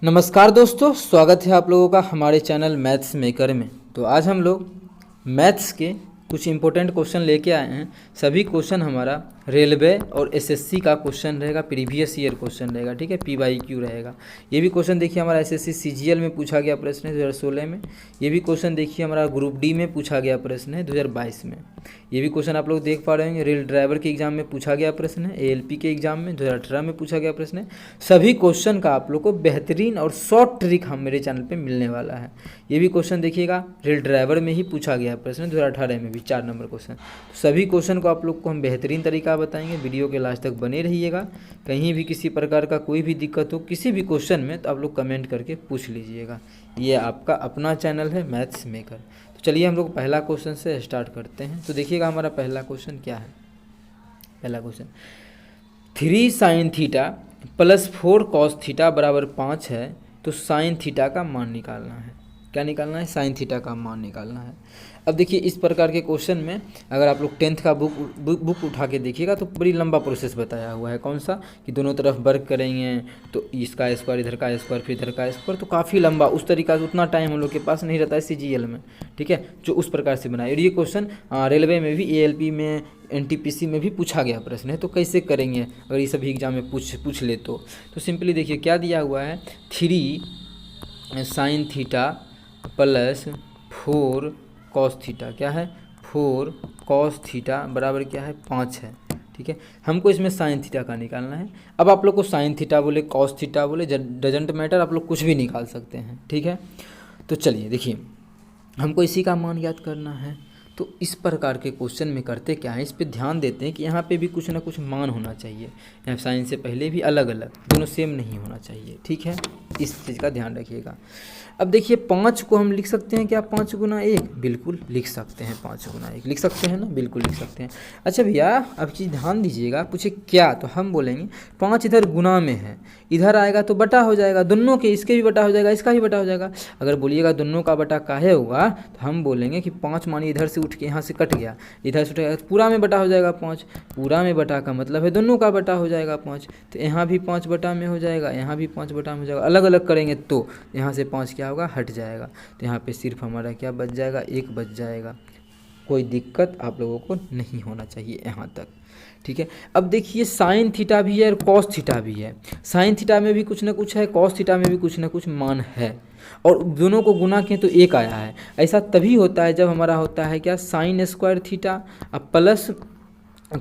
नमस्कार दोस्तों, स्वागत है आप लोगों का हमारे चैनल मैथ्स मेकर में। तो आज हम लोग मैथ्स के कुछ इंपॉर्टेंट क्वेश्चन लेके आए हैं। सभी क्वेश्चन हमारा रेलवे और एसएससी का क्वेश्चन रहेगा, प्रीवियस ईयर क्वेश्चन रहेगा, ठीक है, पीवाईक्यू रहेगा। ये भी क्वेश्चन देखिए हमारा एसएससी सीजीएल में पूछा गया प्रश्न है 2016 में। ये भी क्वेश्चन देखिए हमारा ग्रुप डी में पूछा गया प्रश्न है 2022 में। ये भी क्वेश्चन आप लोग देख पा रहे होंगे, रेल ड्राइवर के एग्जाम में पूछा गया प्रश्न है, एएलपी के एग्जाम में 2018 में पूछा गया प्रश्न है। सभी क्वेश्चन का आप लोग को बेहतरीन और शॉर्ट ट्रिक हम मेरे चैनल पे मिलने वाला है। ये भी क्वेश्चन देखिएगा, रेल ड्राइवर में ही पूछा गया प्रश्न 2018 में भी 4 नंबर क्वेश्चन। तो सभी क्वेश्चन को आप लोग को हम बेहतरीन तरीका बताएंगे। वीडियो के लास्ट तक बने रहिएगा। कहीं भी किसी प्रकार का कोई भी दिक्कत हो किसी भी क्वेश्चन में तो आप लोग कमेंट करके पूछ लीजिएगा। ये आपका अपना चैनल है मैथ्स मेकर। तो चलिए हम लोग पहला क्वेश्चन से स्टार्ट करते हैं। तो देखिएगा हमारा पहला क्वेश्चन क्या है। पहला question 3 sin theta plus 4 cos theta बराबर 5 है, तो साइन थीटा का मान निकालना है। क्या निकालना है? साइन थीटा का मान निकालना है। अब देखिए इस प्रकार के क्वेश्चन में अगर आप लोग 10th का बुक उठा के देखिएगा तो बड़ी लंबा प्रोसेस बताया हुआ है। कौन सा कि दोनों तरफ वर्क करेंगे तो इसका स्क्वायर इधर का स्क्वायर फिर इधर का स्क्वायर, तो काफ़ी लंबा उस तरीका से उतना टाइम हम लोग के पास नहीं रहता है सीजीएल में, ठीक है, जो उस प्रकार से बनाए। और ये क्वेश्चन रेलवे में भी, एएलपी में, एनटीपीसी में भी पूछा गया प्रश्न है। तो कैसे करेंगे अगर ये सभी एग्जाम में पूछ ले तो सिंपली देखिए क्या दिया हुआ है। 3 sin theta plus 4 cos theta, क्या है 4 cos थीटा बराबर क्या है 5 है, ठीक है। हमको इसमें साइन थीटा का निकालना है। अब आप लोग को साइन थीटा बोले cos थीटा बोले डजेंट मैटर, आप लोग कुछ भी निकाल सकते हैं, ठीक है। तो चलिए देखिए हमको इसी का मान याद करना है। तो इस प्रकार के क्वेश्चन में करते क्या है, इस पे ध्यान देते हैं कि यहाँ पे भी कुछ ना कुछ मान होना चाहिए। यहाँ साइन से पहले भी अलग अलग, दोनों सेम नहीं होना चाहिए, ठीक है। इस चीज़ का ध्यान रखिएगा। अब देखिए 5 को हम लिख सकते हैं क्या 5 गुना 1? बिल्कुल लिख सकते हैं, 5 गुना 1 लिख सकते हैं ना, बिल्कुल लिख सकते हैं। अच्छा भैया अब चीज़ ध्यान दीजिएगा, पूछे क्या, तो हम बोलेंगे 5 इधर गुना में है, इधर आएगा तो बटा हो जाएगा, दोनों के, इसके भी बटा हो जाएगा, इसका भी बटा हो जाएगा। अगर बोलिएगा दोनों का बटा काहे होगा तो हम बोलेंगे कि 5 मानिए इधर से उठ के यहाँ से कट गया, इधर से उठ गया, पूरा में बटा हो जाएगा 5। पूरा में बटा का मतलब है दोनों का बटा हो जाएगा 5। तो यहाँ भी 5 बटा में हो जाएगा, यहाँ भी 5 बटा में हो जाएगा। अलग अलग करेंगे तो यहाँ से 5 क्या होगा, हट जाएगा। तो यहाँ पे सिर्फ हमारा क्या बच जाएगा, 1 बच जाएगा। कोई दिक्कत आप लोगों को नहीं होना चाहिए यहाँ तक, ठीक है। अब देखिए साइन थीटा भी है और कॉस थीटा भी है। साइन थीटा में भी कुछ ना कुछ है, कॉस थीटा में भी कुछ ना कुछ मान है, और दोनों को गुना किए तो 1 आया है। ऐसा तभी होता है जब हमारा होता है क्या, sine square theta plus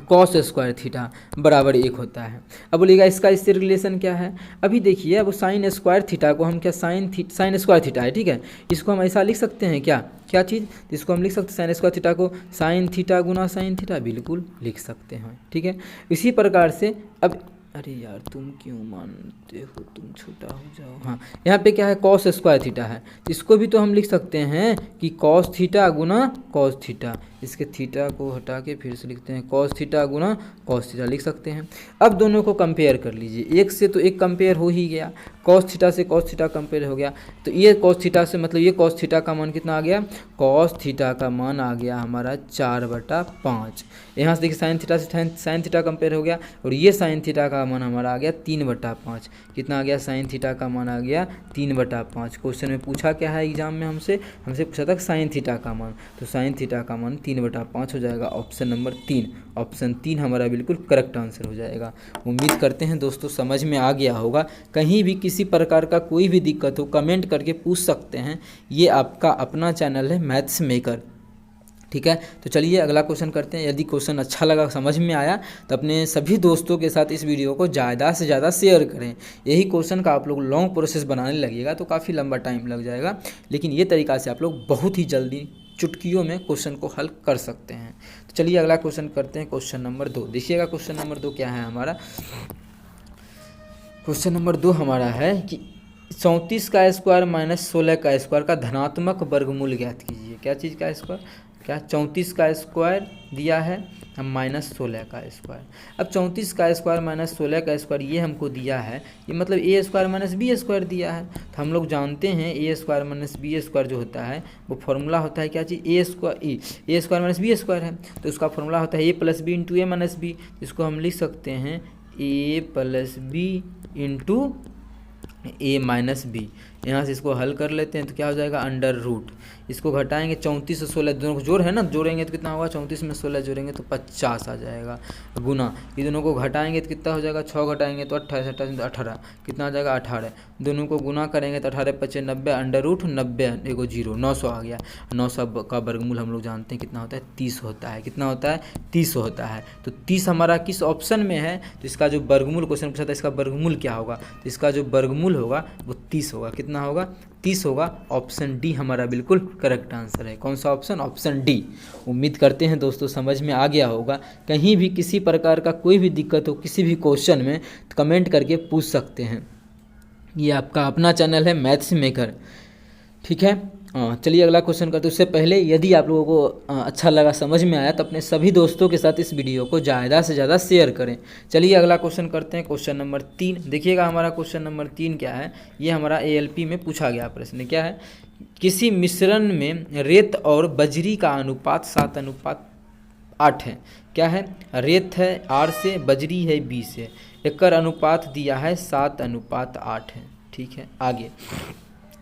cos square theta बराबर 1 होता है। अब बोलिएगा इसका इससे रिलेशन क्या है। अभी देखिए अब साइन स्क्वायर थीटा को हम क्या, साइन स्क्वायर थीटा है, ठीक है, इसको हम ऐसा लिख सकते हैं क्या, क्या चीज़, इसको हम लिख सकते हैं साइन स्क्वायर थीटा को साइन थीटा गुना साइन थीटा, बिल्कुल लिख सकते हैं, ठीक है। इसी प्रकार से अब अरे यार तुम क्यों मानते हो, तुम छोटा हो जाओ। हाँ यहाँ पे क्या है, कॉस स्क्वायर थीटा है, तो इसको भी तो हम लिख सकते हैं कि कॉस थीटा गुना कॉस थीटा। इसके थीटा को हटा के फिर से लिखते हैं कॉस थीटा गुना कॉस थीटा, लिख सकते हैं। अब दोनों को कंपेयर कर लीजिए, एक से तो एक कंपेयर हो ही गया, कॉस थीटा से कॉस थीटा कंपेयर हो गया। तो ये कॉस थीटा से मतलब ये कॉस थीटा का मान कितना आ गया, कॉस थीटा का मान आ गया हमारा 4/5। यहाँ से देखिए साइन थीटा से साइन थीटा कंपेयर हो गया, और ये साइन थीटा का मान हमारा आ गया 3/5। कितना आ गया, साइन थीटा का मान आ गया 3/5। क्वेश्चन में पूछा क्या है एग्जाम में, हमसे पूछा था साइन थीटा का मान, तो साइन थीटा का मान 3/5 हो जाएगा। ऑप्शन नंबर 3, ऑप्शन 3 हमारा बिल्कुल करेक्ट आंसर हो जाएगा। उम्मीद करते हैं दोस्तों समझ में आ गया होगा। कहीं भी किसी प्रकार का कोई भी दिक्कत हो कमेंट करके पूछ सकते हैं। ये आपका अपना चैनल है मैथ्स मेकर, ठीक है। तो चलिए अगला क्वेश्चन करते हैं। यदि क्वेश्चन अच्छा लगा, समझ में आया, तो अपने सभी दोस्तों के साथ इस वीडियो को ज़्यादा से ज़्यादा शेयर करें। यही क्वेश्चन का आप लोग लॉन्ग प्रोसेस बनाने लगेगा तो काफ़ी लंबा टाइम लग जाएगा, लेकिन ये तरीका से आप लोग बहुत ही जल्दी चुटकियों में क्वेश्चन को हल कर सकते हैं। तो चलिए अगला क्वेश्चन करते हैं, क्वेश्चन नंबर 2। देखिएगा क्वेश्चन नंबर 2 क्या है हमारा। क्वेश्चन नंबर 2 हमारा है कि 34 का स्क्वायर माइनस 16 का स्क्वायर का धनात्मक वर्गमूल ज्ञात कीजिए। क्या चीज़ का स्क्वायर, क्या 34 का स्क्वायर दिया है, हम माइनस 16 का स्क्वायर। अब 34 का स्क्वायर माइनस 16 का स्क्वायर ये हमको दिया है, ये मतलब A square minus B square दिया है। तो हम लोग जानते हैं A square minus B square जो होता है वो फॉर्मूला होता है क्या चीज़, A square minus B square है, तो उसका फॉर्मूला होता है A plus B into A minus B. इसको हम लिख सकते हैं A plus B into a minus B. यहाँ से इसको हल कर लेते हैं तो क्या हो जाएगा अंडर रूट, इसको घटाएंगे 34 और 16 दोनों को जोड़ है ना, जोड़ेंगे तो कितना होगा 34 में 16 जोड़ेंगे तो 50 आ जाएगा, गुना ये दोनों को घटाएंगे तो कितना हो जाएगा 6 घटाएंगे तो 28, 28 तो 18 कितना आ जाएगा 18, दोनों को गुना करेंगे तो 18 25 90 अंडर रूट 90 एगो जीरो 900 आ गया। 900 का वर्गमूल हम लोग जानते हैं कितना होता है 30 होता है, कितना होता है 30 होता है। तो 30 हमारा किस ऑप्शन में है, तो इसका जो वर्गमूल क्वेश्चन पूछा था इसका वर्गमूल क्या होगा, तो इसका जो वर्गमूल होगा वो 30 होगा, कितना होगा 30 होगा। ऑप्शन डी हमारा बिल्कुल करेक्ट आंसर है। कौन सा ऑप्शन, ऑप्शन डी। उम्मीद करते हैं दोस्तों समझ में आ गया होगा। कहीं भी किसी प्रकार का कोई भी दिक्कत हो किसी भी क्वेश्चन में तो कमेंट करके पूछ सकते हैं। ये आपका अपना चैनल है मैथ्स मेकर, ठीक है। चलिए अगला क्वेश्चन करते। उससे पहले यदि आप लोगों को अच्छा लगा समझ में आया तो अपने सभी दोस्तों के साथ इस वीडियो को ज़्यादा से ज़्यादा शेयर करें। चलिए अगला क्वेश्चन करते हैं, क्वेश्चन नंबर 3। देखिएगा हमारा क्वेश्चन नंबर 3 क्या है, ये हमारा ALP में पूछा गया प्रश्न क्या है, किसी मिश्रण में रेत और बजरी का अनुपात 7:8 है। क्या है, रेत है R से, बजरी है B से, एकर अनुपात दिया है 7:8 है, ठीक है। आगे,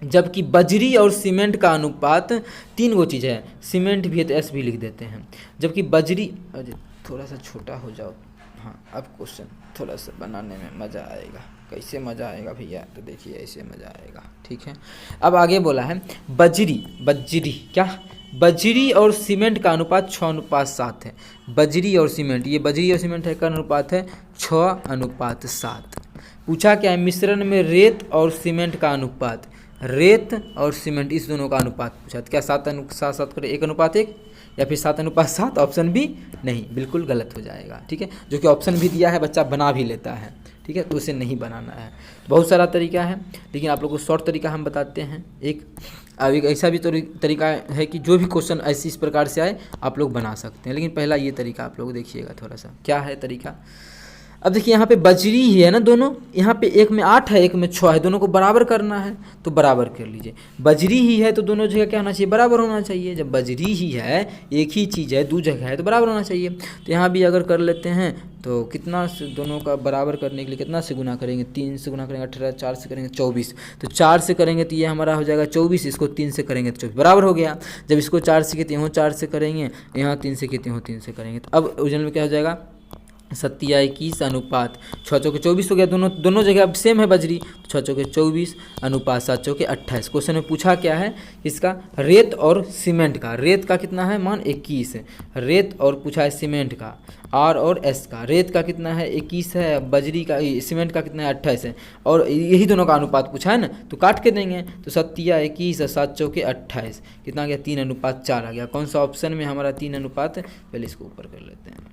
जबकि बजरी और सीमेंट का अनुपात 3 गो चीज़ है, सीमेंट भी है तो S भी लिख देते हैं। जबकि बजरी, अरे थोड़ा सा छोटा हो जाओ, हाँ अब क्वेश्चन थोड़ा सा बनाने में मज़ा आएगा। कैसे मज़ा आएगा भैया, तो देखिए ऐसे मज़ा आएगा, ठीक है। अब आगे बोला है बजरी क्या, बजरी और सीमेंट का अनुपात 6:7 है। बजरी और सीमेंट, ये बजरी और सीमेंट है का अनुपात है 6:7। पूछा क्या है, मिश्रण में रेत और सीमेंट का अनुपात, रेत और सीमेंट इस दोनों का अनुपात पूछा, तो क्या 7:7 करें 1:1 या फिर 7:7? ऑप्शन भी नहीं, बिल्कुल गलत हो जाएगा, ठीक है। जो कि ऑप्शन भी दिया है बच्चा बना भी लेता है, ठीक है, तो उसे नहीं बनाना है। बहुत सारा तरीका है, लेकिन आप लोग को शॉर्ट तरीका हम बताते हैं। एक ऐसा भी तरीका है कि जो भी क्वेश्चन ऐसी इस प्रकार से आए आप लोग बना सकते हैं, लेकिन पहला ये तरीका आप लोग देखिएगा थोड़ा सा क्या है तरीका। अब देखिए यहाँ पे बजरी ही है ना दोनों, यहाँ पे एक में 8 है एक में 6 है, दोनों को बराबर करना है तो बराबर कर लीजिए। बजरी ही है तो दोनों जगह क्या होना चाहिए, बराबर होना चाहिए। जब बजरी ही है, एक ही चीज़ है, 2 जगह है तो बराबर होना चाहिए। तो यहाँ भी अगर कर लेते हैं तो कितना से दोनों का बराबर करने के लिए कितना से गुना करेंगे, 3 से गुना करेंगे 18, 4 से करेंगे 24, तो 4 से करेंगे तो ये हमारा हो जाएगा 24, इसको 3 से करेंगे तो 24 बराबर हो गया। जब इसको 4 से किए यहाँ 4 से करेंगे, यहाँ 3 से किए यहाँ 3 से करेंगे, तो अब ओरिजिनल में क्या हो जाएगा 7:21 अनुपात 6 चौके 24 हो गया। दोनों जगह अब सेम है बजरी, 6 चौके 24 अनुपात 7 चौके 28। क्वेश्चन में पूछा क्या है, इसका रेत और सीमेंट का, रेत का कितना है मान 21 है, रेत और पूछा है सीमेंट का R और S का, रेत का कितना है 21 है, बजरी का सीमेंट का कितना है 28 है, और यही दोनों का अनुपात पूछा है ना, तो काट के देंगे तो 7:21 7 चौके 28 कितना आ गया 3:4 आ गया। कौन सा ऑप्शन में हमारा 3:, पहले इसको ऊपर कर लेते हैं,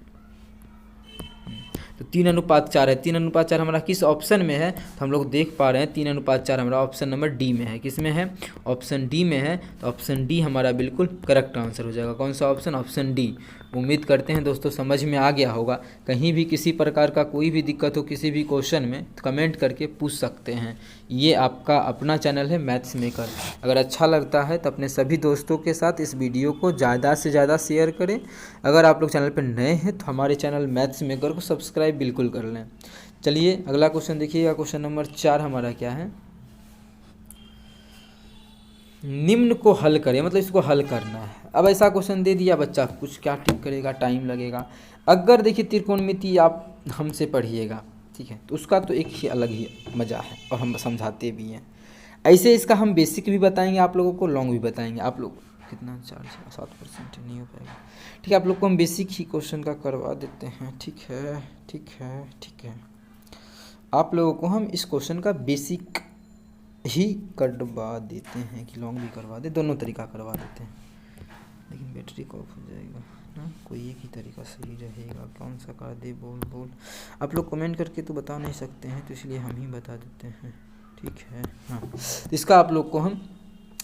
तो 3:4 है। 3:4 हमारा किस ऑप्शन में है, तो हम लोग देख पा रहे हैं 3:4 हमारा ऑप्शन नंबर डी में है। किस में है, ऑप्शन डी में है, तो ऑप्शन डी हमारा बिल्कुल करेक्ट आंसर हो जाएगा। कौन सा ऑप्शन, ऑप्शन डी। उम्मीद करते हैं दोस्तों समझ में आ गया होगा। कहीं भी किसी प्रकार का कोई भी दिक्कत हो किसी भी क्वेश्चन में तो कमेंट करके पूछ सकते हैं। ये आपका अपना चैनल है मैथ्स मेकर। अगर अच्छा लगता है तो अपने सभी दोस्तों के साथ इस वीडियो को ज़्यादा से ज़्यादा शेयर करें। अगर आप लोग चैनल पर नए हैं तो हमारे चैनल मैथ्स मेकर को सब्सक्राइब बिल्कुल कर लें। चलिए अगला क्वेश्चन देखिएगा, क्वेश्चन नंबर 4 हमारा क्या है, निम्न को हल करें, मतलब इसको हल करना है। अब ऐसा क्वेश्चन दे दिया बच्चा, कुछ क्या ठीक करेगा, टाइम लगेगा। अगर देखिए त्रिकोणमिति आप हमसे पढ़िएगा, ठीक है, तो उसका तो एक ही अलग ही मज़ा है और हम समझाते भी हैं। ऐसे इसका हम बेसिक भी बताएंगे आप लोगों को, लॉन्ग भी बताएंगे। आप लोग कितना 4-7% नहीं हो पाएगा, ठीक है। आप लोग को हम बेसिक ही क्वेश्चन का करवा देते हैं, ठीक है, ठीक है, ठीक है। आप लोगों को हम इस क्वेश्चन का बेसिक ही करवा देते हैं कि लॉन्ग भी करवा दे, दोनों तरीका करवा देते हैं। लेकिन बैटरी को ऑफ हो जाएगा ना, कोई एक ही तरीका सही रहेगा। कौन सा कर दे, बोल आप लोग कमेंट करके तो बता नहीं सकते हैं, तो इसलिए हम ही बता देते हैं, ठीक है। हाँ, तो इसका आप लोग को हम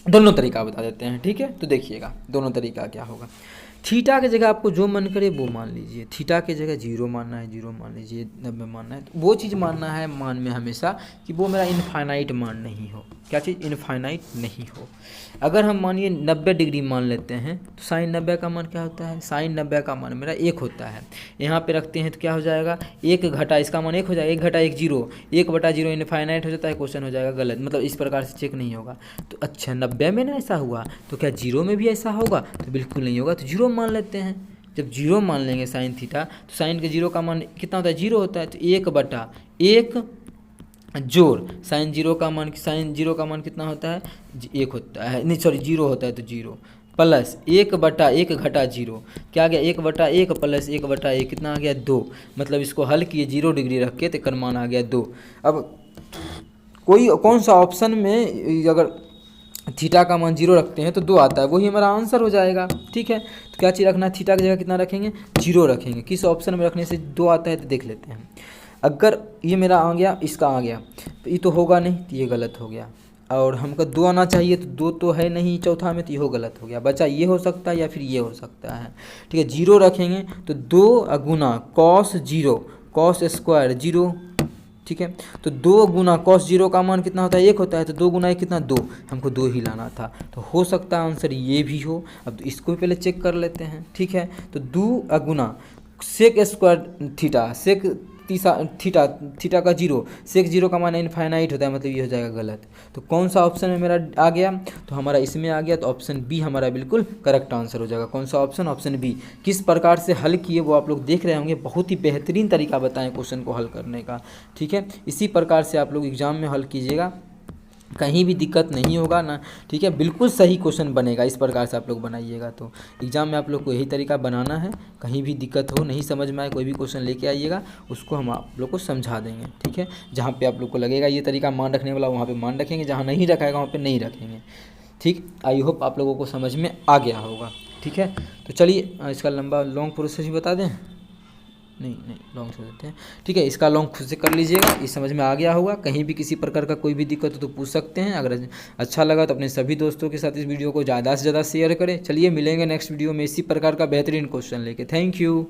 दोनों तरीका बता देते हैं, ठीक है। तो देखिएगा दोनों तरीका क्या होगा। थीटा की जगह आपको जो मन करे वो मान लीजिए। थीटा की जगह 0 मानना है 0 मान लीजिए, 90 मानना है, तो वो चीज़ मानना है मान में हमेशा कि वो मेरा इनफाइनाइट मान नहीं हो। क्या चीज़? इनफाइनाइट नहीं हो। अगर हम मानिए 90 डिग्री मान लेते हैं तो साइन 90 का मान क्या होता है? साइन 90 का मान मेरा 1 होता है। यहाँ पे रखते हैं तो क्या हो जाएगा? 1 घटा इसका मान 1 हो जाएगा, 1 घटा 1 0, 1/0 इनफाइनाइट हो जाता है, क्वेश्चन हो जाएगा गलत। मतलब इस प्रकार से चेक नहीं होगा। तो अच्छा 90 में ना ऐसा हुआ तो क्या 0 में भी ऐसा होगा? तो बिल्कुल नहीं होगा, तो 0 मान लेते हैं। जब 0 मान लेंगे साइन थीटा, तो साइन के 0 का मान कितना होता है? 0 होता है। तो 1/1 जोड़ साइन 0 का मान, साइन 0 का मान कितना होता है? 1 होता है, नहीं सॉरी 0 होता है, तो 0 प्लस 1/1 घटा 0 क्या आ गया? 1/1 प्लस 1/1 कितना आ गया? 2। मतलब इसको हल किए 0 डिग्री रख के, तो कर मान आ गया 2। अब कौन सा ऑप्शन में अगर थीटा का मान 0 रखते हैं तो 2 आता है, वही हमारा आंसर हो जाएगा। ठीक है, तो क्या चीज़ रखना है? थीटा की जगह कितना रखेंगे? 0 रखेंगे। किस ऑप्शन में रखने से 2 आता है तो देख लेते हैं। अगर ये मेरा आ गया, इसका आ गया, तो ये तो होगा नहीं, तो ये गलत हो गया। और हमको 2 आना चाहिए, तो 2 तो है नहीं चौथा में, तो ये हो गलत हो गया। बचा ये हो सकता है या फिर ये हो सकता है। ठीक है, 0 रखेंगे तो 2 गुना कॉस 0 कॉस स्क्वायर 0। ठीक है, तो 2 गुना कॉस 0 का मान कितना होता है? 1 होता है। तो 2 गुना 1 कितना? 2। हमको 2 ही लाना था, तो हो सकता है आंसर ये भी हो। अब तो इसको भी पहले चेक कर लेते हैं। ठीक है, तो 2 गुना sec square theta, sec theta का 0, सेक 0 का मान इनफाइनाइट होता है, मतलब ये हो जाएगा गलत। तो कौन सा ऑप्शन में मेरा आ गया? तो हमारा इसमें आ गया, तो ऑप्शन बी हमारा बिल्कुल करेक्ट आंसर हो जाएगा। कौन सा ऑप्शन? Option B. किस प्रकार से हल किए वो आप लोग देख रहे होंगे, बहुत ही बेहतरीन तरीका बताएं क्वेश्चन को हल करने का। ठीक है, इसी प्रकार से आप लोग एग्जाम में हल कीजिएगा, कहीं भी दिक्कत नहीं होगा ना। ठीक है, बिल्कुल सही क्वेश्चन बनेगा। इस प्रकार से आप लोग बनाइएगा तो एग्ज़ाम में आप लोग को यही तरीका बनाना है। कहीं भी दिक्कत हो, नहीं समझ में आए, कोई भी क्वेश्चन लेके आइएगा, उसको हम आप लोग को समझा देंगे। ठीक है, जहाँ पे आप लोग को लगेगा ये तरीका मान रखने वाला, वहाँ पे मान रखेंगे, जहाँ नहीं रखाएगा वहाँ पे नहीं रखेंगे। ठीक, आई होप आप लोगों को समझ में आ गया होगा। ठीक है, तो चलिए इसका लॉन्ग प्रोसेस भी बता दें। नहीं लॉन्ग छोड़ देते हैं। ठीक है, इसका लॉन्ग खुद से कर लीजिएगा, ये समझ में आ गया होगा। कहीं भी किसी प्रकार का कोई भी दिक्कत हो तो पूछ सकते हैं। अगर अच्छा लगा तो अपने सभी दोस्तों के साथ इस वीडियो को ज़्यादा से ज़्यादा शेयर करें। चलिए मिलेंगे नेक्स्ट वीडियो में इसी प्रकार का बेहतरीन क्वेश्चन लेके। Thank you.